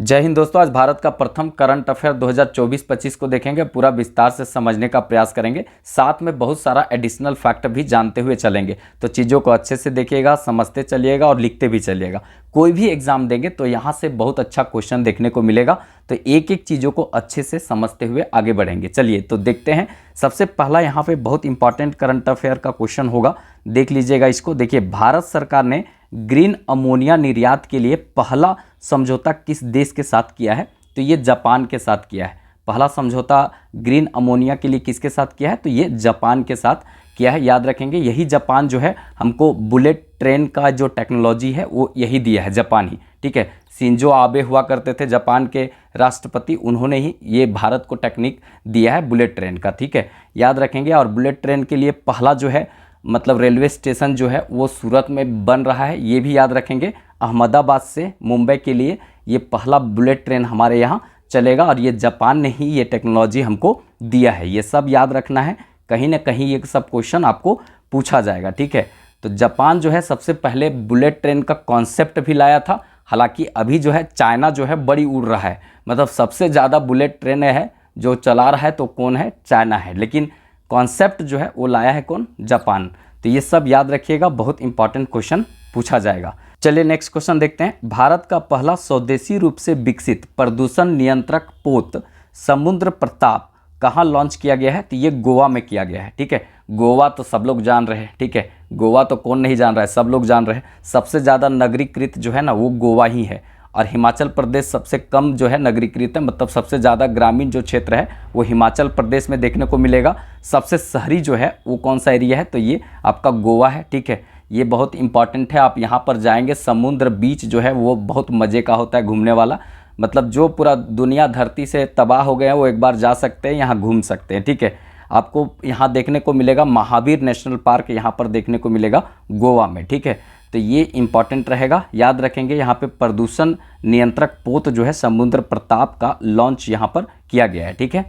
जय हिंद दोस्तों। आज भारत का प्रथम करंट अफेयर 2024-25 को देखेंगे, पूरा विस्तार से समझने का प्रयास करेंगे, साथ में बहुत सारा एडिशनल फैक्ट भी जानते हुए चलेंगे। तो चीज़ों को अच्छे से देखिएगा, समझते चलिएगा और लिखते भी चलिएगा। कोई भी एग्जाम देंगे तो यहाँ से बहुत अच्छा क्वेश्चन देखने को मिलेगा, तो एक एक चीज़ों को अच्छे से समझते हुए आगे बढ़ेंगे। चलिए तो देखते हैं। सबसे पहला यहाँ पे बहुत इंपॉर्टेंट करंट अफेयर का क्वेश्चन होगा, देख लीजिएगा इसको। देखिए, भारत सरकार ने ग्रीन अमोनिया निर्यात के लिए पहला समझौता किस देश के साथ किया है? तो ये जापान के साथ किया है। पहला समझौता ग्रीन अमोनिया के लिए किसके साथ किया है? तो ये जापान के साथ किया है। याद रखेंगे, यही जापान जो है हमको बुलेट ट्रेन का जो टेक्नोलॉजी है वो यही दिया है, जापान ही। ठीक है, शिंजो आबे हुआ करते थे जापान के राष्ट्रपति, उन्होंने ही ये भारत को टेक्निक दिया है बुलेट ट्रेन का। ठीक है, याद रखेंगे। और बुलेट ट्रेन के लिए पहला जो है मतलब रेलवे स्टेशन जो है वो सूरत में बन रहा है, ये भी याद रखेंगे। अहमदाबाद से मुंबई के लिए ये पहला बुलेट ट्रेन हमारे यहाँ चलेगा और ये जापान ने ही ये टेक्नोलॉजी हमको दिया है। ये सब याद रखना है, कहीं ना कहीं ये सब क्वेश्चन आपको पूछा जाएगा। ठीक है, तो जापान जो है सबसे पहले बुलेट ट्रेन का कॉन्सेप्ट भी लाया था। हालांकि अभी जो है चाइना जो है बड़ी उड़ रहा है, मतलब सबसे ज़्यादा बुलेट ट्रेन है जो चला रहा है तो कौन है? चाइना है। लेकिन कॉन्सेप्ट जो है वो लाया है कौन? जापान। तो ये सब याद रखिएगा, बहुत इंपॉर्टेंट क्वेश्चन पूछा जाएगा। चलिए नेक्स्ट क्वेश्चन देखते हैं। भारत का पहला स्वदेशी रूप से विकसित प्रदूषण नियंत्रक पोत समुद्र प्रताप कहाँ लॉन्च किया गया है? तो ये गोवा में किया गया है। ठीक है, गोवा तो सब लोग जान रहे हैं। ठीक है, गोवा तो कौन नहीं जान रहा है, सब लोग जान रहे हैं। सबसे ज़्यादा नगरीकृत जो है ना वो गोवा ही है। और हिमाचल प्रदेश सबसे कम जो है नगरीकृत है, मतलब सबसे ज़्यादा ग्रामीण जो क्षेत्र है वो हिमाचल प्रदेश में देखने को मिलेगा। सबसे शहरी जो है वो कौन सा एरिया है? तो ये आपका गोवा है। ठीक है, ये बहुत इंपॉर्टेंट है। आप यहाँ पर जाएंगे, समुद्र बीच जो है वो बहुत मज़े का होता है घूमने वाला। मतलब जो पूरा दुनिया धरती से तबाह हो गए हैं वो एक बार जा सकते हैं, यहाँ घूम सकते हैं। ठीक है, आपको यहाँ देखने को मिलेगा महावीर नेशनल पार्क, यहाँ पर देखने को मिलेगा गोवा में। ठीक है, तो ये इंपॉर्टेंट रहेगा, याद रखेंगे। यहाँ पे प्रदूषण नियंत्रक पोत जो है समुद्र प्रताप का लॉन्च यहाँ पर किया गया है। ठीक है,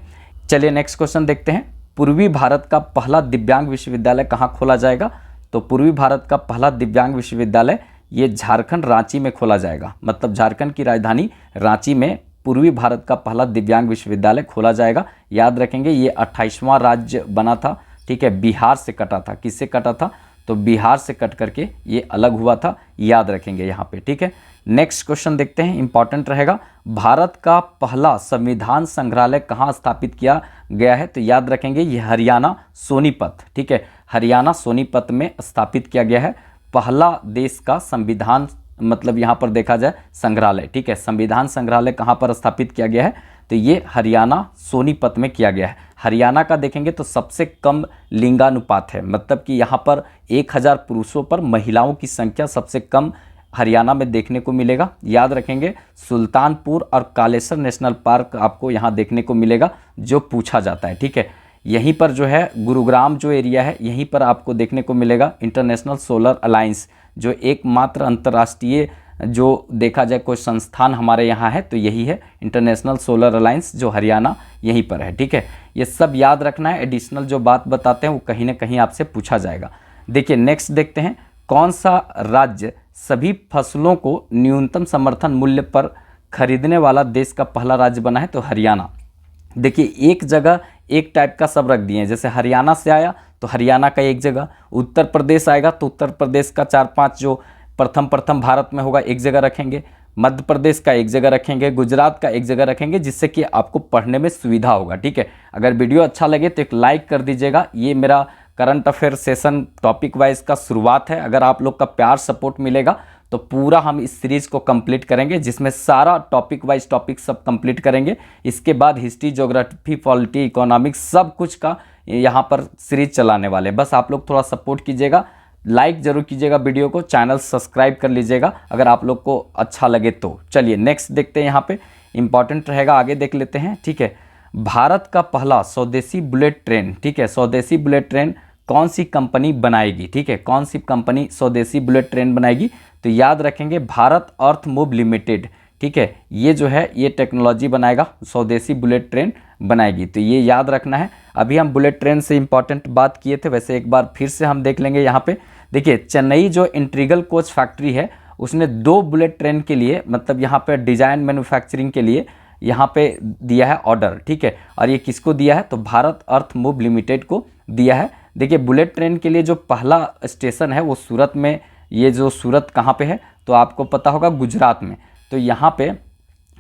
चलिए नेक्स्ट क्वेश्चन देखते हैं। पूर्वी भारत का पहला दिव्यांग विश्वविद्यालय कहाँ खोला जाएगा? तो पूर्वी भारत का पहला दिव्यांग विश्वविद्यालय ये झारखंड रांची में खोला जाएगा। मतलब झारखंड की राजधानी रांची में पूर्वी भारत का पहला दिव्यांग विश्वविद्यालय खोला जाएगा। याद रखेंगे, ये 28वां राज्य बना था। ठीक है, बिहार से कटा था। किससे कटा था? तो बिहार से कट करके ये अलग हुआ था, याद रखेंगे यहाँ पे। ठीक है, नेक्स्ट क्वेश्चन देखते हैं, इंपॉर्टेंट रहेगा। भारत का पहला संविधान संग्रहालय कहाँ स्थापित किया गया है? तो याद रखेंगे ये हरियाणा सोनीपत। ठीक है, हरियाणा सोनीपत में स्थापित किया गया है पहला देश का संविधान, मतलब यहाँ पर देखा जाए संग्रहालय। ठीक है, संविधान संग्रहालय कहाँ पर स्थापित किया गया है? तो ये हरियाणा सोनीपत में किया गया है। हरियाणा का देखेंगे तो सबसे कम लिंगानुपात है, मतलब कि यहाँ पर 1000 पुरुषों पर महिलाओं की संख्या सबसे कम हरियाणा में देखने को मिलेगा। याद रखेंगे, सुल्तानपुर और कालेसर नेशनल पार्क आपको यहाँ देखने को मिलेगा जो पूछा जाता है। ठीक है, यहीं पर जो है गुरुग्राम जो एरिया है यहीं पर आपको देखने को मिलेगा इंटरनेशनल सोलर अलायंस, जो एकमात्र अंतर्राष्ट्रीय जो देखा जाए कोई संस्थान हमारे यहाँ है तो यही है इंटरनेशनल सोलर अलायंस, जो हरियाणा यहीं पर है। ठीक है, ये सब याद रखना है। एडिशनल जो बात बताते हैं वो कहीं ना कहीं आपसे पूछा जाएगा। देखिए नेक्स्ट देखते हैं, कौन सा राज्य सभी फसलों को न्यूनतम समर्थन मूल्य पर खरीदने वाला देश का पहला राज्य बना है? तो हरियाणा। देखिए, एक जगह एक टाइप का सब रख दिए हैं, जैसे हरियाणा से आया तो हरियाणा का एक जगह, उत्तर प्रदेश आएगा तो उत्तर प्रदेश का 4-5 जो प्रथम भारत में होगा एक जगह रखेंगे, मध्य प्रदेश का एक जगह रखेंगे, गुजरात का एक जगह रखेंगे, जिससे कि आपको पढ़ने में सुविधा होगा। ठीक है, अगर वीडियो अच्छा लगे तो एक लाइक कर दीजिएगा। ये मेरा current affair session topic wise का शुरुआत है। अगर आप लोग का प्यार सपोर्ट मिलेगा तो पूरा हम इस सीरीज़ को कंप्लीट करेंगे, जिसमें सारा टॉपिक वाइज टॉपिक सब कंप्लीट करेंगे। इसके बाद हिस्ट्री, ज्योग्राफी, पॉलिटी, इकोनॉमिक्स सब कुछ का यहाँ पर सीरीज चलाने वाले। बस आप लोग थोड़ा सपोर्ट कीजिएगा, लाइक ज़रूर कीजिएगा वीडियो को, चैनल सब्सक्राइब कर लीजिएगा अगर आप लोग को अच्छा लगे तो। चलिए नेक्स्ट देखते हैं, यहाँ पे इंपॉर्टेंट रहेगा, आगे देख लेते हैं। ठीक है, भारत का पहला स्वदेशी बुलेट ट्रेन। ठीक है, स्वदेशी बुलेट ट्रेन कौन सी कंपनी बनाएगी? ठीक है, कौन सी कंपनी स्वदेशी बुलेट ट्रेन बनाएगी? तो याद रखेंगे भारत अर्थ मूव लिमिटेड। ठीक है, ये जो है ये टेक्नोलॉजी बनाएगा, स्वदेशी बुलेट ट्रेन बनाएगी। तो ये याद रखना है। अभी हम बुलेट ट्रेन से इंपॉर्टेंट बात किए थे, वैसे एक बार फिर से हम देख लेंगे यहाँ पे। देखिए, चेन्नई जो इंटीग्रल कोच फैक्ट्री है उसने 2 बुलेट ट्रेन के लिए मतलब यहाँ पे डिज़ाइन मैन्युफैक्चरिंग के लिए यहाँ पे दिया है ऑर्डर, ठीक है। और ये किसको दिया है, तो भारत अर्थ मूव लिमिटेड को दिया है। देखिए बुलेट ट्रेन के लिए जो पहला स्टेशन है वो सूरत में, ये जो सूरत कहाँ पे है, तो आपको पता होगा गुजरात में। तो यहाँ पे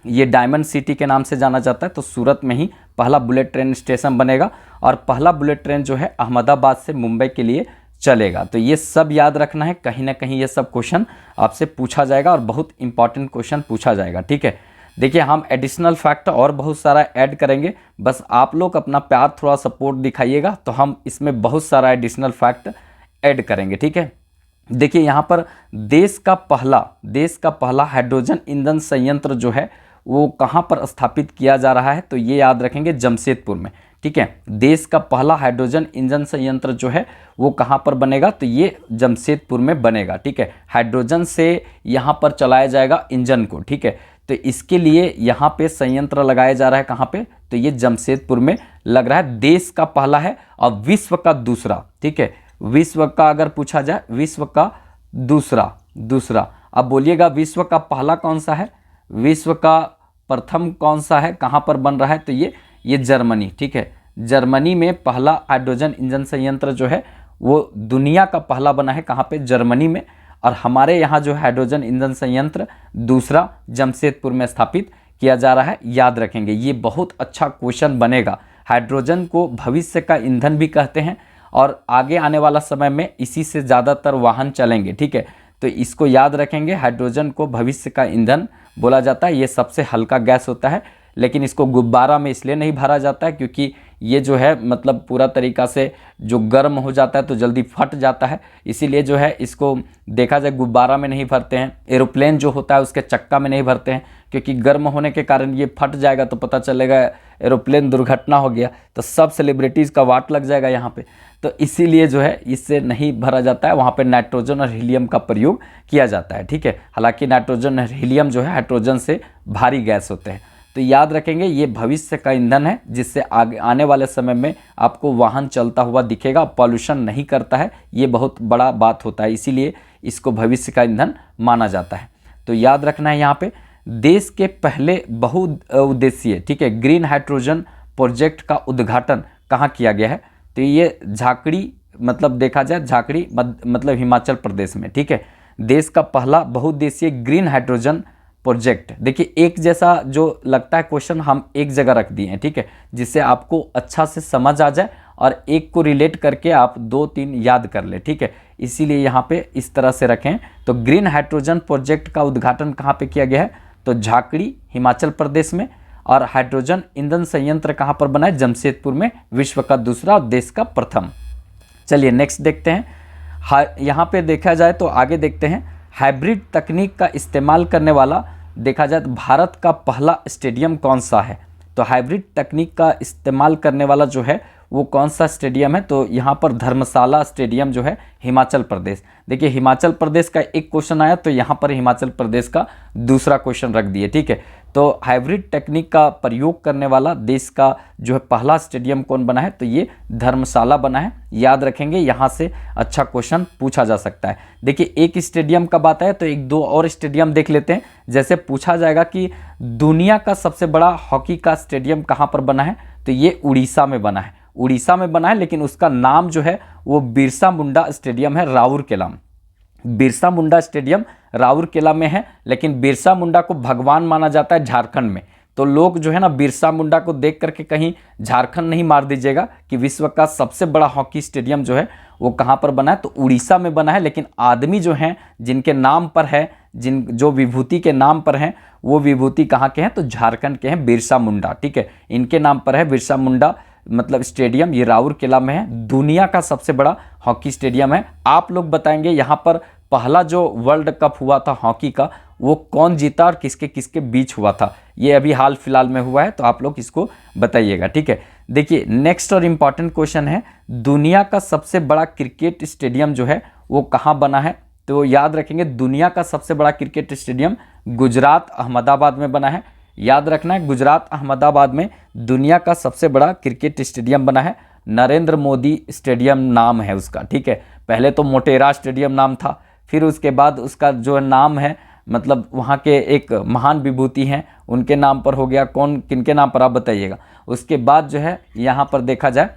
ये डायमंड सिटी के नाम से जाना जाता है, तो सूरत में ही पहला बुलेट ट्रेन स्टेशन बनेगा। और पहला बुलेट ट्रेन जो है अहमदाबाद से मुंबई के लिए चलेगा। तो ये सब याद रखना है, कहीं ना कहीं ये सब क्वेश्चन आपसे पूछा जाएगा और बहुत इंपॉर्टेंट क्वेश्चन पूछा जाएगा, ठीक है। देखिए हम एडिशनल फैक्ट और बहुत सारा ऐड करेंगे, बस आप लोग अपना प्यार थोड़ा सपोर्ट दिखाइएगा तो हम इसमें बहुत सारा एडिशनल फैक्ट ऐड करेंगे, ठीक है। देखिए यहाँ पर देश का पहला हाइड्रोजन ईंधन संयंत्र जो है वो कहाँ पर स्थापित किया जा रहा है, तो ये याद रखेंगे जमशेदपुर में, ठीक है। देश का पहला हाइड्रोजन इंजन संयंत्र जो है वो कहाँ पर बनेगा, तो ये जमशेदपुर में बनेगा, ठीक है। हाइड्रोजन से यहाँ पर चलाया जाएगा इंजन को, ठीक है। तो इसके लिए यहाँ पे संयंत्र लगाया जा रहा है, कहाँ पे, तो ये जमशेदपुर में लग रहा है। देश का पहला है और विश्व का दूसरा, ठीक है। विश्व का अगर पूछा जाए, विश्व का दूसरा। अब बोलिएगा विश्व का पहला कौन सा है, विश्व का प्रथम कौन सा है, कहाँ पर बन रहा है, तो ये जर्मनी, ठीक है। जर्मनी में पहला हाइड्रोजन इंजन संयंत्र जो है वो दुनिया का पहला बना है, कहाँ पे, जर्मनी में। और हमारे यहाँ जो हाइड्रोजन इंजन संयंत्र दूसरा जमशेदपुर में स्थापित किया जा रहा है, याद रखेंगे। ये बहुत अच्छा क्वेश्चन बनेगा। हाइड्रोजन को भविष्य का ईंधन भी कहते हैं और आगे आने वाला समय में इसी से ज़्यादातर वाहन चलेंगे, ठीक है। तो इसको याद रखेंगे, हाइड्रोजन को भविष्य का ईंधन बोला जाता है। ये सबसे हल्का गैस होता है, लेकिन इसको गुब्बारा में इसलिए नहीं भरा जाता है क्योंकि ये जो है मतलब पूरा तरीका से जो गर्म हो जाता है तो जल्दी फट जाता है, इसीलिए जो है इसको देखा जाए गुब्बारा में नहीं भरते हैं। एरोप्लेन जो होता है उसके चक्का में नहीं भरते हैं क्योंकि गर्म होने के कारण ये फट जाएगा तो पता चलेगा एरोप्लेन दुर्घटना हो गया, तो सब सेलिब्रिटीज़ का वाट लग जाएगा यहाँ पे। तो इसीलिए जो है इससे नहीं भरा जाता है, वहाँ पे नाइट्रोजन और हीलियम का प्रयोग किया जाता है, ठीक है। हालांकि नाइट्रोजन और हीलियम जो है हाइड्रोजन से भारी गैस होते हैं। तो याद रखेंगे ये भविष्य का ईंधन है जिससे आगे आने वाले समय में आपको वाहन चलता हुआ दिखेगा, पॉल्यूशन नहीं करता है, ये बहुत बड़ा बात होता है, इसीलिए इसको भविष्य का ईंधन माना जाता है। तो याद रखना है यहाँ पे देश के पहले बहुउद्देशीय, ठीक है, ग्रीन हाइड्रोजन प्रोजेक्ट का उद्घाटन कहाँ किया गया है, तो ये झाकड़ी मतलब देखा जाए झाकड़ी मतलब हिमाचल प्रदेश में, ठीक है। देश का पहला बहुउद्देशीय ग्रीन हाइड्रोजन प्रोजेक्ट, देखिए एक जैसा जो लगता है क्वेश्चन हम एक जगह रख दिए हैं, ठीक है, जिससे आपको अच्छा से समझ आ जाए और एक को रिलेट करके आप 2-3 याद कर ले, ठीक है। इसीलिए यहाँ पे इस तरह से रखें। तो ग्रीन हाइड्रोजन प्रोजेक्ट का उद्घाटन कहाँ पे किया गया है, तो झाकड़ी हिमाचल प्रदेश में। और हाइड्रोजन ईंधन संयंत्र कहाँ पर बना है, जमशेदपुर में, विश्व का दूसरा और देश का प्रथम। चलिए नेक्स्ट देखते हैं। यहाँ पे देखा जाए तो आगे देखते हैं, हाइब्रिड तकनीक का इस्तेमाल करने वाला देखा जाए तो भारत का पहला स्टेडियम कौन सा है, तो हाइब्रिड तकनीक का इस्तेमाल करने वाला जो है वो कौन सा स्टेडियम है, तो यहाँ पर धर्मशाला स्टेडियम जो है हिमाचल प्रदेश। देखिए हिमाचल प्रदेश का एक क्वेश्चन आया तो यहाँ पर हिमाचल प्रदेश का दूसरा क्वेश्चन रख दिए, ठीक है। तो हाइब्रिड टेक्निक का प्रयोग करने वाला देश का जो है पहला स्टेडियम कौन बना है, तो ये धर्मशाला बना है, याद रखेंगे, यहाँ से अच्छा क्वेश्चन पूछा जा सकता है। देखिए एक स्टेडियम का बात है तो 1-2 और स्टेडियम देख लेते हैं। जैसे पूछा जाएगा कि दुनिया का सबसे बड़ा हॉकी का स्टेडियम कहाँ पर बना है, तो ये उड़ीसा में बना है, उड़ीसा में बना है, लेकिन उसका नाम जो है वो बिरसा मुंडा स्टेडियम है, राउरकेला में। बिरसा मुंडा स्टेडियम राउरकेला में है, लेकिन बिरसा मुंडा को भगवान माना जाता है झारखंड में। तो लोग जो है ना बिरसा मुंडा को देख करके कहीं झारखंड नहीं मार दीजिएगा कि विश्व का सबसे बड़ा हॉकी स्टेडियम जो है वो कहाँ पर बना है, तो उड़ीसा में बना है। लेकिन आदमी जो हैं जिनके नाम पर है, जो विभूति के नाम पर हैं, वो विभूति कहाँ के हैं, तो झारखंड के हैं, बिरसा मुंडा, ठीक है। इनके नाम पर है बिरसा मुंडा मतलब स्टेडियम, ये राउरकेला में है, दुनिया का सबसे बड़ा हॉकी स्टेडियम है। आप लोग बताएंगे यहाँ पर पहला जो वर्ल्ड कप हुआ था हॉकी का वो कौन जीता और किसके किसके बीच हुआ था, ये अभी हाल फिलहाल में हुआ है, तो आप लोग इसको बताइएगा, ठीक है। देखिए नेक्स्ट और इम्पॉर्टेंट क्वेश्चन है, दुनिया का सबसे बड़ा क्रिकेट स्टेडियम जो है वो कहाँ बना है, तो याद रखेंगे दुनिया का सबसे बड़ा क्रिकेट स्टेडियम गुजरात अहमदाबाद में बना है। याद रखना है गुजरात अहमदाबाद में दुनिया का सबसे बड़ा क्रिकेट स्टेडियम बना है, नरेंद्र मोदी स्टेडियम नाम है उसका, ठीक है। पहले तो मोटेरा स्टेडियम नाम था, फिर उसके बाद उसका जो नाम है, मतलब वहाँ के एक महान विभूति हैं उनके नाम पर हो गया, कौन किनके नाम पर आप बताइएगा। उसके बाद जो है यहाँ पर देखा जाए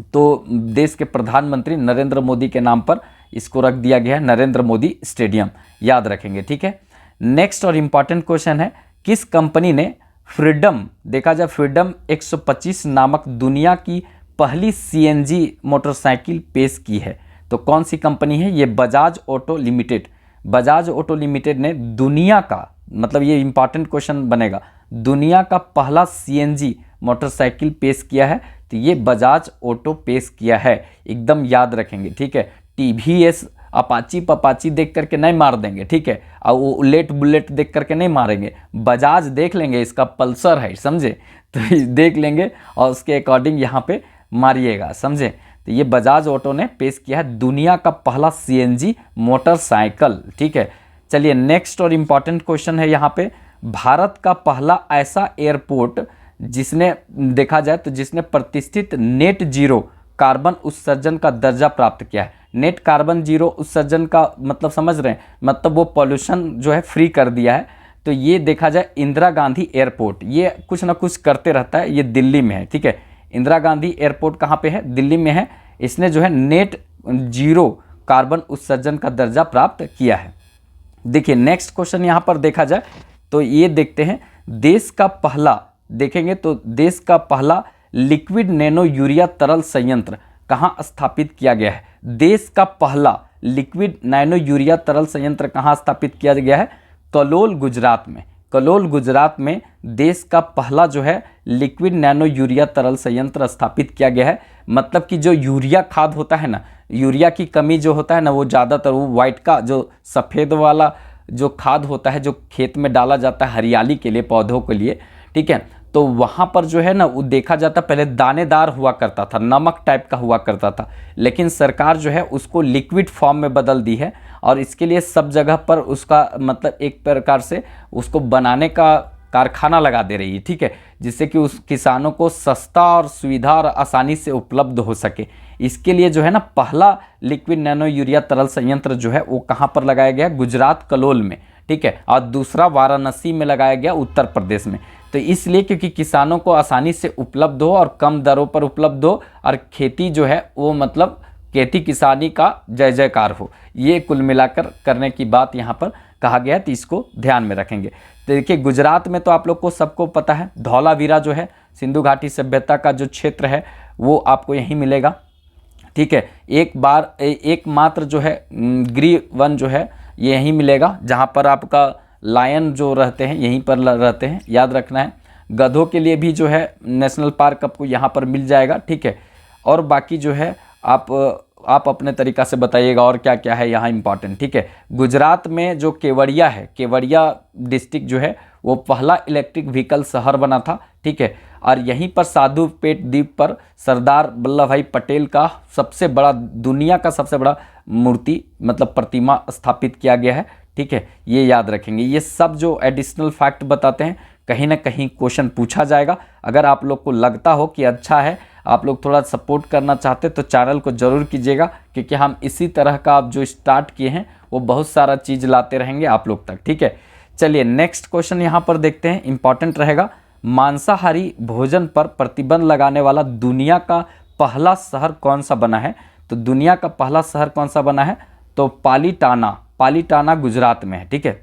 तो देश के प्रधानमंत्री नरेंद्र मोदी के नाम पर इसको रख दिया गया है, नरेंद्र मोदी स्टेडियम, याद रखेंगे, ठीक है। नेक्स्ट और इम्पॉर्टेंट क्वेश्चन है, किस कंपनी ने फ्रीडम, देखा जाए फ्रीडम 125 नामक दुनिया की पहली सीएनजी मोटरसाइकिल पेश की है? तो कौन सी कंपनी है? ये Bajaj auto limited. Bajaj auto limited ने दुनिया का, मतलब ये इंपॉर्टेंट क्वेश्चन बनेगा, दुनिया का पहला सीएनजी मोटरसाइकिल पेश किया है, तो ये बजाज ऑटो पेश किया है, एकदम याद रखेंगे, ठीक है। टीवीएस अपाची पपाची देख करके नहीं मार देंगे, ठीक है, और वो उलेट बुलेट देख करके नहीं मारेंगे, बजाज देख लेंगे, इसका पल्सर है, समझे, तो देख लेंगे और उसके अकॉर्डिंग यहाँ पे मारिएगा, समझे। तो ये बजाज ऑटो ने पेश किया है दुनिया का पहला सीएनजी मोटरसाइकिल, ठीक है। चलिए नेक्स्ट और इम्पॉर्टेंट क्वेश्चन है यहाँ पे, भारत का पहला ऐसा एयरपोर्ट जिसने, देखा जाए तो जिसने प्रतिष्ठित नेट जीरो कार्बन उत्सर्जन का दर्जा प्राप्त किया है। नेट कार्बन जीरो उत्सर्जन का मतलब समझ रहे हैं, मतलब वो पॉल्यूशन जो है फ्री कर दिया है। तो ये देखा जाए इंदिरा गांधी एयरपोर्ट, ये कुछ ना कुछ करते रहता है, ये दिल्ली में है, ठीक है। इंदिरा गांधी एयरपोर्ट कहाँ पे है? दिल्ली में है। इसने जो है नेट जीरो कार्बन उत्सर्जन का दर्जा प्राप्त किया है। देखिए नेक्स्ट क्वेश्चन यहाँ पर देखा जाए तो ये देखते हैं, देश का पहला, देखेंगे तो देश का पहला लिक्विड नैनो यूरिया तरल संयंत्र कहाँ स्थापित किया गया है? देश का पहला लिक्विड नैनो यूरिया तरल संयंत्र कहाँ स्थापित किया गया है? कलोल गुजरात में। कलोल गुजरात में देश का पहला जो है लिक्विड नैनो यूरिया तरल संयंत्र स्थापित किया गया है। मतलब कि जो यूरिया खाद होता है ना, यूरिया की कमी जो होता है ना, वो ज़्यादातर वो वाइट का जो सफ़ेद वाला जो खाद होता है जो खेत में डाला जाता है हरियाली के लिए, पौधों के लिए, ठीक है, तो वहाँ पर जो है ना वो देखा जाता पहले दानेदार हुआ करता था, नमक टाइप का हुआ करता था, लेकिन सरकार जो है उसको लिक्विड फॉर्म में बदल दी है और इसके लिए सब जगह पर उसका मतलब एक प्रकार से उसको बनाने का कारखाना लगा दे रही है, ठीक है, जिससे कि उस किसानों को सस्ता और सुविधा और आसानी से उपलब्ध हो सके। इसके लिए जो है ना पहला लिक्विड नैनो यूरिया तरल संयंत्र जो है वो कहाँ पर लगाया गया? गुजरात कलोल में, ठीक है, और दूसरा वाराणसी में लगाया गया, उत्तर प्रदेश में। तो इसलिए क्योंकि किसानों को आसानी से उपलब्ध हो और कम दरों पर उपलब्ध हो और खेती जो है वो मतलब खेती किसानी का जय जयकार हो, ये कुल मिलाकर करने की बात यहाँ पर कहा गया है, तो इसको ध्यान में रखेंगे। तो देखिए गुजरात में तो आप लोग को सबको पता है, धौलावीरा जो है सिंधु घाटी सभ्यता का जो क्षेत्र है वो आपको यहीं मिलेगा, ठीक है। एकमात्र जो है गृह वन जो है ये यहीं मिलेगा, जहाँ पर आपका लायन जो रहते हैं यहीं पर रहते हैं, याद रखना है। गधों के लिए भी जो है नेशनल पार्क आपको यहाँ पर मिल जाएगा, ठीक है। और बाकी जो है आप अपने तरीक़ा से बताइएगा और क्या क्या है यहाँ इंपॉर्टेंट, ठीक है। गुजरात में जो केवड़िया है, केवड़िया डिस्ट्रिक्ट जो है वो पहला इलेक्ट्रिक व्हीकल शहर बना था, ठीक है। और यहीं पर साधुपेट द्वीप पर सरदार वल्लभ भाई पटेल का सबसे बड़ा, दुनिया का सबसे बड़ा मूर्ति मतलब प्रतिमा स्थापित किया गया है, ठीक है, ये याद रखेंगे। ये सब जो एडिशनल फैक्ट बताते हैं कहीं ना कहीं क्वेश्चन पूछा जाएगा। अगर आप लोग को लगता हो कि अच्छा है, आप लोग थोड़ा सपोर्ट करना चाहते तो चैनल को ज़रूर कीजिएगा, क्योंकि हम इसी तरह का आप जो स्टार्ट किए हैं वो बहुत सारा चीज़ लाते रहेंगे आप लोग तक, ठीक है। चलिए नेक्स्ट क्वेश्चन यहाँ पर देखते हैं, इंपॉर्टेंट रहेगा। मांसाहारी भोजन पर प्रतिबंध लगाने वाला दुनिया का पहला शहर कौन सा बना है? तो दुनिया का पहला शहर कौन सा बना है? तो पालीटाना गुजरात में है, ठीक है।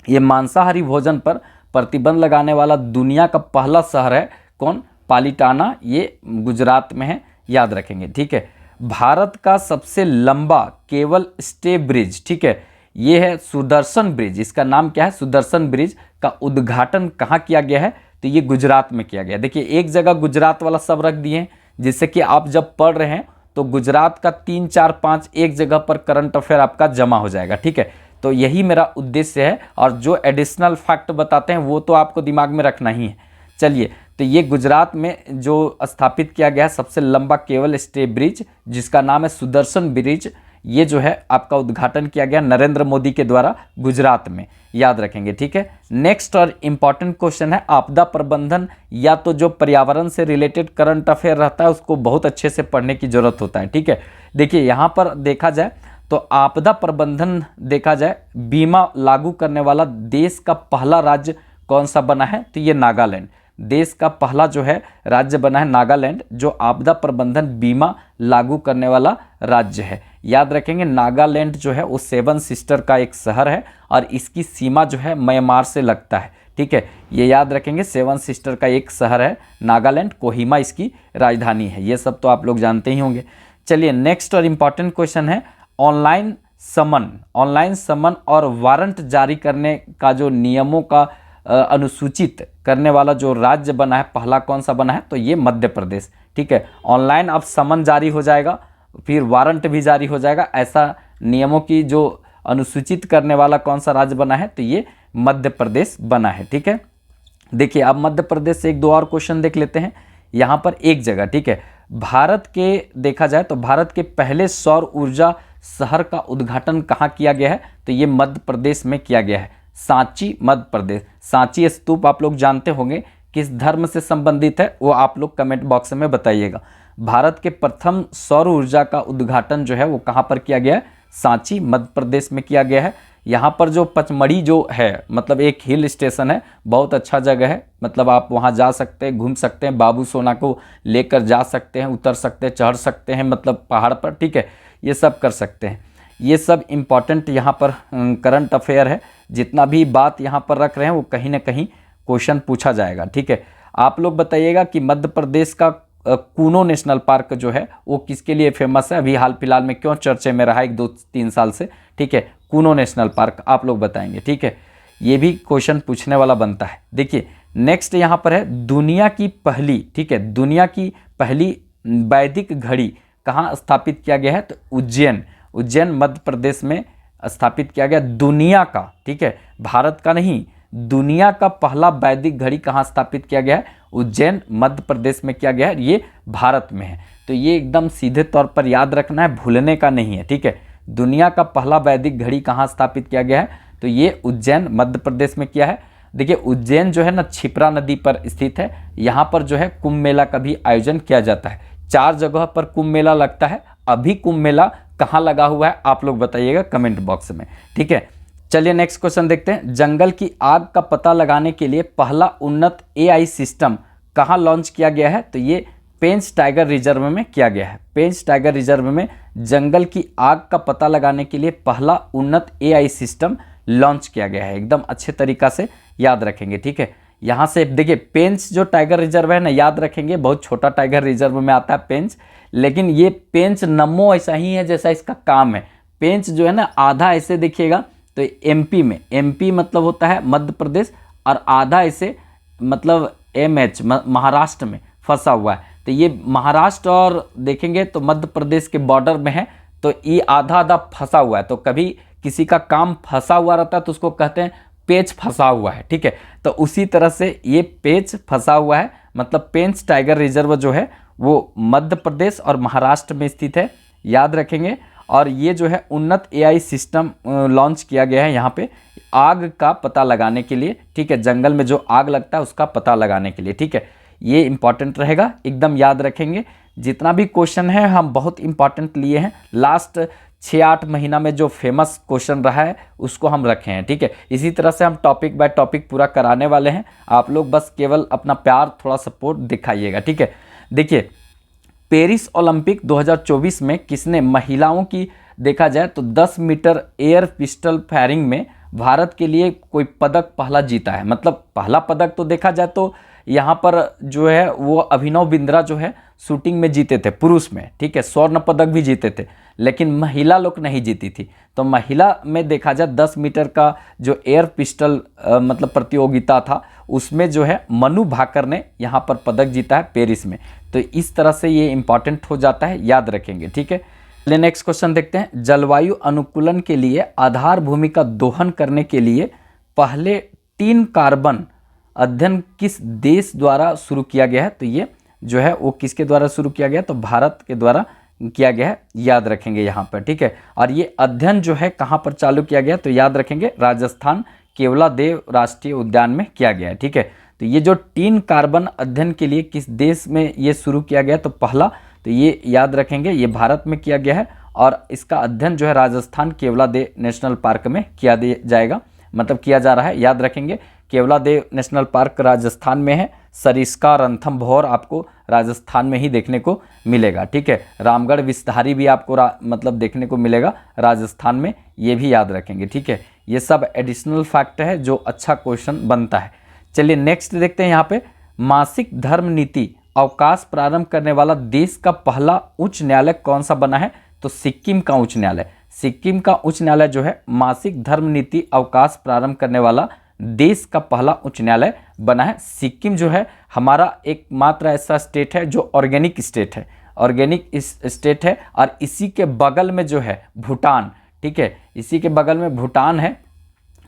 ये मांसाहारी भोजन पर प्रतिबंध लगाने वाला दुनिया का पहला शहर है कौन? पालीटाना, ये गुजरात में है, याद रखेंगे, ठीक है। भारत का सबसे लंबा केबल स्टे ब्रिज, ठीक है, ये है सुदर्शन ब्रिज। इसका नाम क्या है? सुदर्शन ब्रिज का उद्घाटन कहाँ किया गया है? तो ये गुजरात में किया गया। देखिए एक जगह गुजरात वाला सब रख दिए हैं, जिससे कि आप जब पढ़ रहे हैं तो गुजरात का 3, 4, 5 एक जगह पर करंट अफेयर आपका जमा हो जाएगा, ठीक है। तो यही मेरा उद्देश्य है, और जो एडिशनल फैक्ट बताते हैं वो तो आपको दिमाग में रखना ही है। चलिए, तो ये गुजरात में जो स्थापित किया गया है सबसे लंबा केबल स्टे ब्रिज, जिसका नाम है सुदर्शन ब्रिज, ये जो है आपका उद्घाटन किया गया नरेंद्र मोदी के द्वारा गुजरात में, याद रखेंगे, ठीक है। नेक्स्ट और इम्पॉर्टेंट क्वेश्चन है, आपदा प्रबंधन या तो जो पर्यावरण से रिलेटेड करंट अफेयर रहता है उसको बहुत अच्छे से पढ़ने की जरूरत होता है, ठीक है। देखिए यहाँ पर देखा जाए तो आपदा प्रबंधन देखा जाए बीमा लागू करने वाला देश का पहला राज्य कौन सा बना है, तो ये नागालैंड। देश का पहला जो है राज्य बना है नागालैंड, जो आपदा प्रबंधन बीमा लागू करने वाला राज्य है। याद रखेंगे नागालैंड जो है वो सेवन सिस्टर का एक शहर है और इसकी सीमा जो है म्यांमार से लगता है। ठीक है, ये याद रखेंगे, सेवन सिस्टर का एक शहर है नागालैंड, कोहिमा इसकी राजधानी है। ये सब तो आप लोग जानते ही होंगे। चलिए नेक्स्ट और इम्पॉर्टेंट क्वेश्चन है, ऑनलाइन समन और वारंट जारी करने का जो नियमों का अनुसूचित करने वाला जो राज्य बना है पहला कौन सा बना है, तो ये मध्य प्रदेश। ठीक है, ऑनलाइन अब समन जारी हो जाएगा, फिर वारंट भी जारी हो जाएगा, ऐसा नियमों की जो अनुसूचित करने वाला कौन सा राज्य बना है, तो ये मध्य प्रदेश बना है। ठीक है, देखिए अब मध्य प्रदेश से एक दो और क्वेश्चन देख लेते हैं यहाँ पर एक जगह। ठीक है, भारत के देखा जाए तो भारत के पहले सौर ऊर्जा शहर का उद्घाटन कहाँ किया गया है, तो ये मध्य प्रदेश में किया गया है, सांची मध्य प्रदेश। सांची स्तूप आप लोग जानते होंगे, किस धर्म से संबंधित है वो आप लोग कमेंट बॉक्स में बताइएगा। भारत के प्रथम सौर ऊर्जा का उद्घाटन जो है वो कहाँ पर किया गया है, सांची मध्य प्रदेश में किया गया है। यहाँ पर जो पचमढ़ी जो है मतलब एक हिल स्टेशन है, बहुत अच्छा जगह है, मतलब आप वहाँ जा सकते हैं, घूम सकते हैं, बाबू सोना को लेकर जा सकते हैं, उतर सकते हैं, चढ़ सकते हैं मतलब पहाड़ पर। ठीक है, ये सब कर सकते हैं। ये सब इम्पॉर्टेंट यहाँ पर करंट अफेयर है, जितना भी बात यहाँ पर रख रहे हैं वो कहीं ना कहीं क्वेश्चन पूछा जाएगा। ठीक है, आप लोग बताइएगा कि मध्य प्रदेश का कूनो नेशनल पार्क जो है वो किसके लिए फेमस है, अभी हाल फिलहाल में क्यों चर्चे में रहा 1-2-3 साल से। ठीक है, कूनो नेशनल पार्क आप लोग बताएंगे। ठीक है, ये भी क्वेश्चन पूछने वाला बनता है। देखिए नेक्स्ट यहाँ पर है दुनिया की पहली, ठीक है, दुनिया की पहली वैदिक घड़ी कहाँ स्थापित किया गया है, तो उज्जैन मध्य प्रदेश में स्थापित किया गया दुनिया का। ठीक है, भारत का नहीं, दुनिया का पहला वैदिक घड़ी कहाँ स्थापित किया गया है, उज्जैन मध्य प्रदेश में किया गया है, ये भारत में है। तो ये एकदम सीधे तौर पर याद रखना है, भूलने का नहीं है। ठीक है, दुनिया का पहला वैदिक घड़ी कहाँ स्थापित किया गया है, तो ये उज्जैन मध्य प्रदेश में किया है। देखिए उज्जैन जो है ना क्षिप्रा नदी पर स्थित है, यहाँ पर जो है कुंभ मेला का भी आयोजन किया जाता है। 4 जगह पर कुंभ मेला लगता है, अभी कुंभ मेला कहाँ लगा हुआ है आप लोग बताइएगा कमेंट बॉक्स में। ठीक है, चलिए नेक्स्ट क्वेश्चन देखते हैं, जंगल की आग का पता लगाने के लिए पहला उन्नत AI सिस्टम कहाँ लॉन्च किया गया है, तो ये पेंच टाइगर रिजर्व में किया गया है। पेंच टाइगर रिजर्व में जंगल की आग का पता लगाने के लिए पहला उन्नत AI सिस्टम लॉन्च किया गया है, एकदम अच्छे तरीका से याद रखेंगे। ठीक है, यहाँ से देखिए पेंच जो टाइगर रिजर्व है ना, याद रखेंगे बहुत छोटा टाइगर रिजर्व में आता है पेंच, लेकिन ये पेंच नमो ऐसा ही है जैसा इसका काम है। पेंच जो है ना आधा ऐसे देखिएगा तो MP में, MP मतलब होता है मध्य प्रदेश, और आधा ऐसे मतलब MH महाराष्ट्र में फंसा हुआ है। तो ये महाराष्ट्र और देखेंगे तो मध्य प्रदेश के बॉर्डर में है, तो ये आधा आधा फंसा हुआ है। तो कभी किसी का काम फंसा हुआ रहता है तो उसको कहते हैं पेच फंसा हुआ है। ठीक है, तो उसी तरह से ये पेच फंसा हुआ है, मतलब पेंच टाइगर रिजर्व जो है वो मध्य प्रदेश और महाराष्ट्र में स्थित है, याद रखेंगे। और ये जो है उन्नत AI सिस्टम लॉन्च किया गया है यहाँ पे आग का पता लगाने के लिए। ठीक है, जंगल में जो आग लगता है उसका पता लगाने के लिए। ठीक है, ये इंपॉर्टेंट रहेगा, एकदम याद रखेंगे। जितना भी क्वेश्चन है हम बहुत इंपॉर्टेंट लिए हैं, लास्ट 6-8 महीना में जो फेमस क्वेश्चन रहा है उसको हम रखे हैं। ठीक है, इसी तरह से हम टॉपिक बाय टॉपिक पूरा कराने वाले हैं, आप लोग बस केवल अपना प्यार थोड़ा सपोर्ट दिखाइएगा। ठीक है, देखिए पेरिस ओलंपिक 2024 में किसने महिलाओं की देखा जाए तो 10 मीटर एयर पिस्टल फायरिंग में भारत के लिए कोई पदक पहला जीता है। मतलब पहला पदक तो देखा जाए तो यहाँ पर जो है वो अभिनव बिंद्रा जो है शूटिंग में जीते थे पुरुष में। ठीक है, स्वर्ण पदक भी जीते थे, लेकिन महिला लोग नहीं जीती थी। तो महिला में देखा जाए 10 मीटर का जो एयर पिस्टल मतलब प्रतियोगिता था उसमें जो है मनु भाकर ने यहाँ पर पदक जीता है पेरिस में। तो इस तरह से ये इंपॉर्टेंट हो जाता है, याद रखेंगे। ठीक है, चलिए नेक्स्ट क्वेश्चन देखते हैं, जलवायु अनुकूलन के लिए आधार भूमि का दोहन करने के लिए पहले 3 कार्बन अध्ययन किस देश द्वारा शुरू किया गया है, तो ये जो है वो किसके द्वारा शुरू किया गया, तो भारत के द्वारा किया गया है, याद रखेंगे यहाँ पर। ठीक है, और ये अध्ययन जो है कहाँ पर चालू किया गया, तो याद रखेंगे राजस्थान केवलादेव राष्ट्रीय उद्यान में किया गया है। ठीक है, तो ये जो 3 कार्बन अध्ययन के लिए किस देश में ये शुरू किया गया, तो पहला तो ये याद रखेंगे ये भारत में किया गया है, और इसका अध्ययन जो है राजस्थान केवलादेव नेशनल पार्क में किया जाएगा, मतलब किया जा रहा है। याद रखेंगे केवलादेव नेशनल पार्क राजस्थान में है। सरिस्का रणथंभौर आपको राजस्थान में ही देखने को मिलेगा, ठीक है। रामगढ़ विस्तारी भी आपको मतलब देखने को मिलेगा राजस्थान में, ये भी याद रखेंगे, ठीक है। ये सब एडिशनल फैक्ट है जो अच्छा क्वेश्चन बनता है। चलिए नेक्स्ट देखते हैं यहाँ पे, मासिक धर्म नीति अवकाश प्रारंभ करने वाला देश का पहला उच्च न्यायालय कौन सा बना है? तो सिक्किम का उच्च न्यायालय। सिक्किम का उच्च न्यायालय जो है मासिक धर्म नीति अवकाश प्रारंभ करने वाला देश का पहला उच्च न्यायालय बना है। सिक्किम जो है हमारा एकमात्र ऐसा स्टेट है जो ऑर्गेनिक स्टेट है, ऑर्गेनिक स्टेट है। और इसी के बगल में जो है भूटान, ठीक है, इसी के बगल में भूटान है।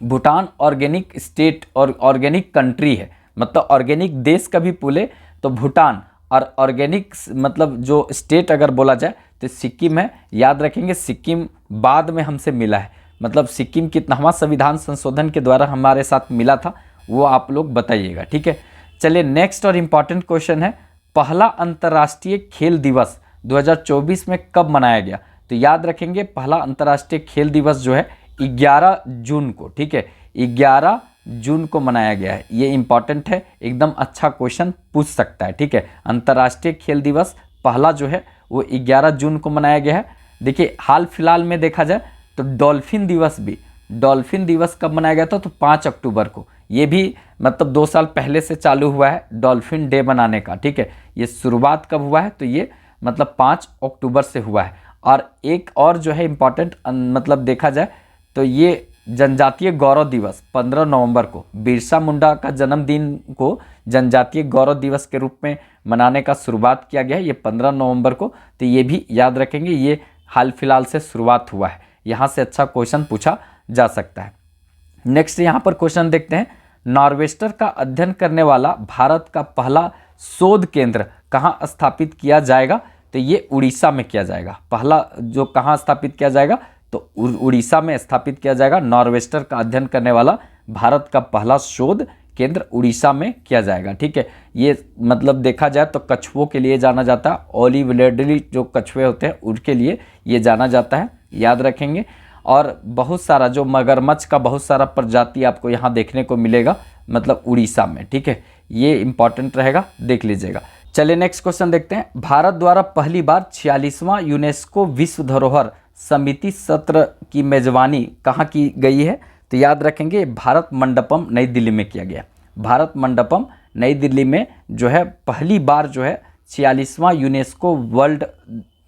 भूटान ऑर्गेनिक स्टेट और ऑर्गेनिक कंट्री है, मतलब ऑर्गेनिक देश कभी बोले तो भूटान, और ऑर्गेनिक मतलब जो स्टेट अगर बोला जाए तो सिक्किम है। याद रखेंगे सिक्किम बाद में हमसे मिला है, मतलब सिक्किम कितनावां संविधान संशोधन के द्वारा हमारे साथ मिला था वो आप लोग बताइएगा, ठीक है। चलिए नेक्स्ट और इम्पॉर्टेंट क्वेश्चन है, पहला अंतर्राष्ट्रीय खेल दिवस 2024 में कब मनाया गया? तो याद रखेंगे पहला अंतर्राष्ट्रीय खेल दिवस जो है 11 जून को, ठीक है, 11 जून को मनाया गया है। ये इंपॉर्टेंट है, एकदम अच्छा क्वेश्चन पूछ सकता है, ठीक है। अंतर्राष्ट्रीय खेल दिवस पहला जो है वो 11 जून को मनाया गया है। देखिए हाल फिलहाल में देखा जाए तो डॉल्फिन दिवस भी, डॉल्फिन दिवस कब मनाया गया था? तो 5 अक्टूबर को। ये भी मतलब 2 साल पहले से चालू हुआ है डॉल्फिन डे मनाने का, ठीक है। ये शुरुआत कब हुआ है? तो ये मतलब 5 अक्टूबर से हुआ है। और एक और जो है इम्पॉर्टेंट मतलब देखा जाए तो ये जनजातीय गौरव दिवस 15 नवंबर को, बिरसा मुंडा का जन्मदिन को जनजातीय गौरव दिवस के रूप में मनाने का शुरुआत किया गया है, ये 15 नवंबर को। तो ये भी याद रखेंगे, ये हाल फिलहाल से शुरुआत हुआ है, यहाँ से अच्छा क्वेश्चन पूछा जा सकता है। नेक्स्ट यहाँ पर क्वेश्चन देखते हैं, नॉर्वेस्टर का अध्ययन करने वाला भारत का पहला शोध केंद्र कहाँ स्थापित किया जाएगा? तो ये उड़ीसा में किया जाएगा। पहला जो कहाँ स्थापित किया जाएगा? तो उड़ीसा में स्थापित किया जाएगा। नॉर्वेस्टर का अध्ययन करने वाला भारत का पहला शोध केंद्र उड़ीसा में किया जाएगा, ठीक है। ये मतलब देखा जाए तो कछुओं के लिए जाना जाता है, ओलिव रिडले जो कछुए होते हैं उनके लिए ये जाना जाता है, याद रखेंगे। और बहुत सारा जो मगरमच्छ का बहुत सारा प्रजाति आपको यहाँ देखने को मिलेगा, मतलब उड़ीसा में, ठीक है। ये इंपॉर्टेंट रहेगा, देख लीजिएगा। चलिए नेक्स्ट क्वेश्चन देखते हैं, भारत द्वारा पहली बार 46वां यूनेस्को विश्व धरोहर समिति सत्र की मेजबानी कहाँ की गई है? तो याद रखेंगे भारत मंडपम नई दिल्ली में किया गया। भारत मंडपम नई दिल्ली में जो है पहली बार जो है 46वां यूनेस्को वर्ल्ड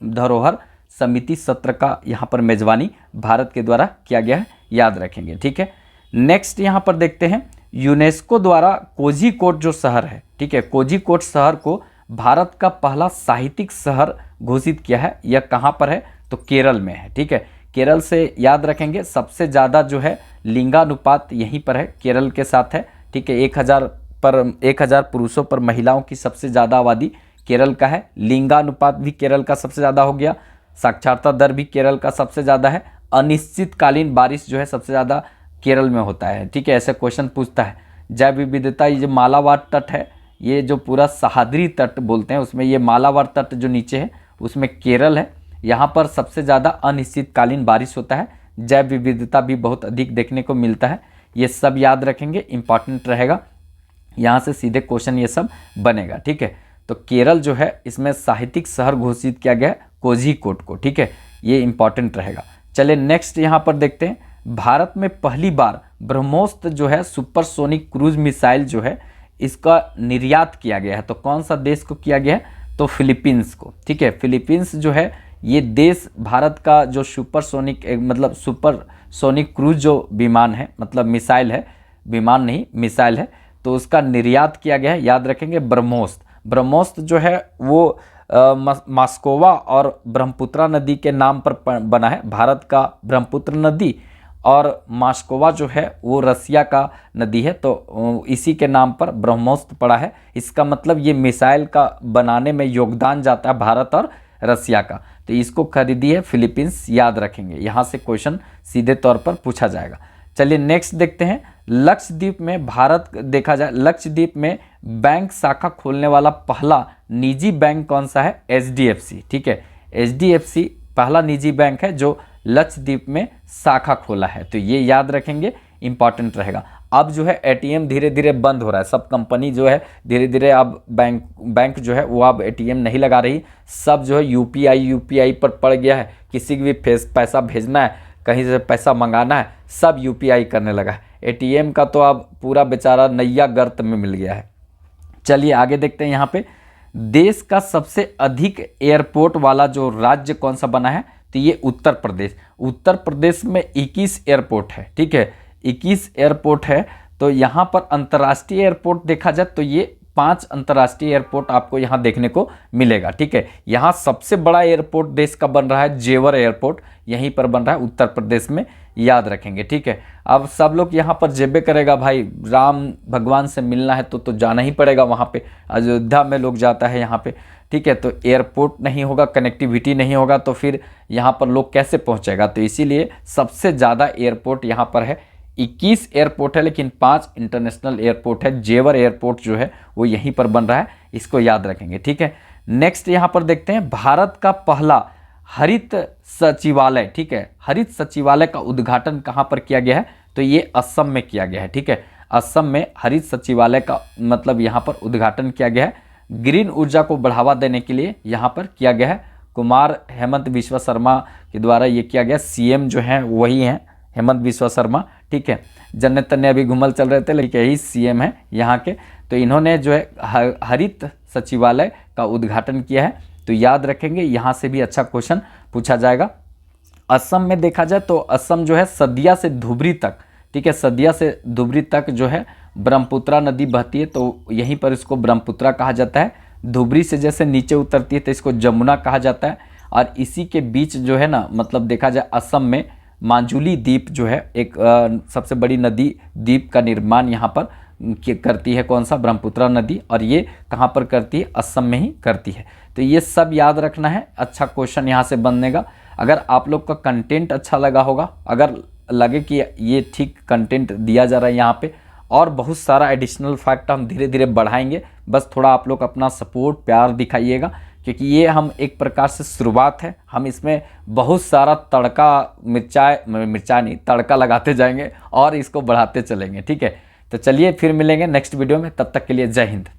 धरोहर समिति सत्र का यहाँ पर मेजबानी भारत के द्वारा किया गया है, याद रखेंगे, ठीक है। नेक्स्ट यहाँ पर देखते हैं, यूनेस्को द्वारा कोझिकोड जो शहर है, ठीक है, कोझिकोड शहर को भारत का पहला साहित्यिक शहर घोषित किया है। यह कहाँ पर है? तो केरल में है, ठीक है। केरल से याद रखेंगे सबसे ज़्यादा जो है लिंगानुपात यहीं पर है, केरल के साथ है, ठीक है। 1000 पुरुषों पर महिलाओं की सबसे ज़्यादा आबादी केरल का है। लिंगानुपात भी केरल का सबसे ज़्यादा हो गया। साक्षरता दर भी केरल का सबसे ज़्यादा है। अनिश्चितकालीन बारिश जो है सबसे ज़्यादा केरल में होता है, ठीक है। ऐसे क्वेश्चन पूछता है। जैव विविधता, ये जो मालाबार तट है, ये जो पूरा सहाद्री तट बोलते हैं उसमें ये मालाबार तट जो नीचे है उसमें केरल है। यहाँ पर सबसे ज़्यादा अनिश्चितकालीन बारिश होता है। जैव विविधता भी बहुत अधिक देखने को मिलता है। ये सब याद रखेंगे, इंपॉर्टेंट रहेगा, यहाँ से सीधे क्वेश्चन ये सब बनेगा, ठीक है। तो केरल जो है इसमें साहित्यिक शहर घोषित किया गया है कोझिकोड को, ठीक है। ये इंपॉर्टेंट रहेगा। चलिए नेक्स्ट यहाँ पर देखते हैं, भारत में पहली बार ब्रह्मोस जो है सुपरसोनिक क्रूज मिसाइल जो है इसका निर्यात किया गया है। तो कौन सा देश को किया गया है? तो फिलीपींस को, ठीक है। फिलीपींस जो है ये देश भारत का जो सुपरसोनिक मतलब सुपरसोनिक क्रूज जो विमान है, मतलब मिसाइल है, विमान नहीं मिसाइल है, तो उसका निर्यात किया गया है, याद रखेंगे ब्रह्मोस। ब्रह्मोस जो है वो मास्कोवा और ब्रह्मपुत्रा नदी के नाम पर बना है। भारत का ब्रह्मपुत्र नदी और मास्कोवा जो है वो रसिया का नदी है, तो इसी के नाम पर ब्रह्मोस पड़ा है। इसका मतलब ये मिसाइल का बनाने में योगदान जाता है भारत और रसिया का, तो इसको खरीदी है फिलीपींस, याद रखेंगे। यहाँ से क्वेश्चन सीधे तौर पर पूछा जाएगा। चलिए नेक्स्ट देखते हैं, लक्षद्वीप में भारत देखा जाए, लक्षद्वीप में बैंक शाखा खोलने वाला पहला निजी बैंक कौन सा है? HDFC, ठीक है। HDFC पहला निजी बैंक है जो लक्षद्वीप में शाखा खोला है। तो ये याद रखेंगे, इंपॉर्टेंट रहेगा। अब जो है एटीएम धीरे धीरे बंद हो रहा है, सब कंपनी जो है धीरे धीरे अब बैंक जो है वो अब एटीएम नहीं लगा रही, सब जो है यूपीआई पर पड़ गया है। किसी की भी पैसा भेजना है, कहीं से पैसा मंगाना है, सब यूपीआई करने लगा है। एटीएम का तो अब पूरा बेचारा नैया गर्त में मिल गया है। चलिए आगे देखते हैं। यहाँ पे देश का सबसे अधिक एयरपोर्ट वाला जो राज्य कौन सा बना है, तो ये उत्तर प्रदेश। उत्तर प्रदेश में 21 एयरपोर्ट है, ठीक है, 21 एयरपोर्ट है। तो यहाँ पर अंतर्राष्ट्रीय एयरपोर्ट देखा जाए तो ये 5 अंतर्राष्ट्रीय एयरपोर्ट आपको यहाँ देखने को मिलेगा, ठीक है। यहाँ सबसे बड़ा एयरपोर्ट देश का बन रहा है जेवर एयरपोर्ट, यहीं पर बन रहा है उत्तर प्रदेश में, याद रखेंगे, ठीक है। अब सब लोग यहाँ पर जेबे करेगा, भाई राम भगवान से मिलना है तो जाना ही पड़ेगा वहाँ पे। अयोध्या में लोग जाता है यहाँ पे, ठीक है। तो एयरपोर्ट नहीं होगा, कनेक्टिविटी नहीं होगा तो फिर यहाँ पर लोग कैसे पहुँचेगा। तो इसीलिए सबसे ज़्यादा एयरपोर्ट यहाँ पर है, 21 एयरपोर्ट है, लेकिन 5 इंटरनेशनल एयरपोर्ट है। जेवर एयरपोर्ट जो है वो यहीं पर बन रहा है, इसको याद रखेंगे, ठीक है। नेक्स्ट यहाँ पर देखते हैं, भारत का पहला हरित सचिवालय, ठीक है, हरित सचिवालय का उद्घाटन कहाँ पर किया गया है, तो ये असम में किया गया है, ठीक है। असम में हरित सचिवालय का मतलब यहाँ पर उद्घाटन किया गया है। ग्रीन ऊर्जा को बढ़ावा देने के लिए यहाँ पर किया गया है। कुमार हेमंत बिस्वा शर्मा के द्वारा ये किया गया। सीएम जो हैं वही हैं हेमंत बिस्वा शर्मा, ठीक है। जन्ने तन्ने अभी घुमल चल रहे थे, लेकिन यही सीएम है यहाँ के। तो इन्होंने जो है हरित सचिवालय का उद्घाटन किया है, तो याद रखेंगे, यहाँ से भी अच्छा क्वेश्चन पूछा जाएगा। असम में देखा जाए तो असम जो है सदिया से धुबरी तक, ठीक है, सदिया से धुबरी तक जो है ब्रह्मपुत्रा नदी बहती है, तो यहीं पर इसको ब्रह्मपुत्रा कहा जाता है। धुबरी से जैसे नीचे उतरती है तो इसको जमुना कहा जाता है। और इसी के बीच जो है ना, मतलब देखा जाए असम में मांजुली द्वीप जो है एक सबसे बड़ी नदी द्वीप का निर्माण यहाँ पर करती है, कौन सा, ब्रह्मपुत्रा नदी। और ये कहाँ पर करती है, असम में ही करती है। तो ये सब याद रखना है, अच्छा क्वेश्चन यहाँ से बनेगा। अगर आप लोग का कंटेंट अच्छा लगा होगा, अगर लगे कि ये ठीक कंटेंट दिया जा रहा है यहाँ पे, और बहुत सारा एडिशनल फैक्ट हम धीरे धीरे बढ़ाएंगे, बस थोड़ा आप लोग अपना सपोर्ट प्यार दिखाइएगा, क्योंकि ये हम एक प्रकार से शुरुआत है। हम इसमें बहुत सारा मिर्चा नहीं तड़का लगाते जाएंगे और इसको बढ़ाते चलेंगे, ठीक है। तो चलिए फिर मिलेंगे नेक्स्ट वीडियो में, तब तक के लिए जय हिंद।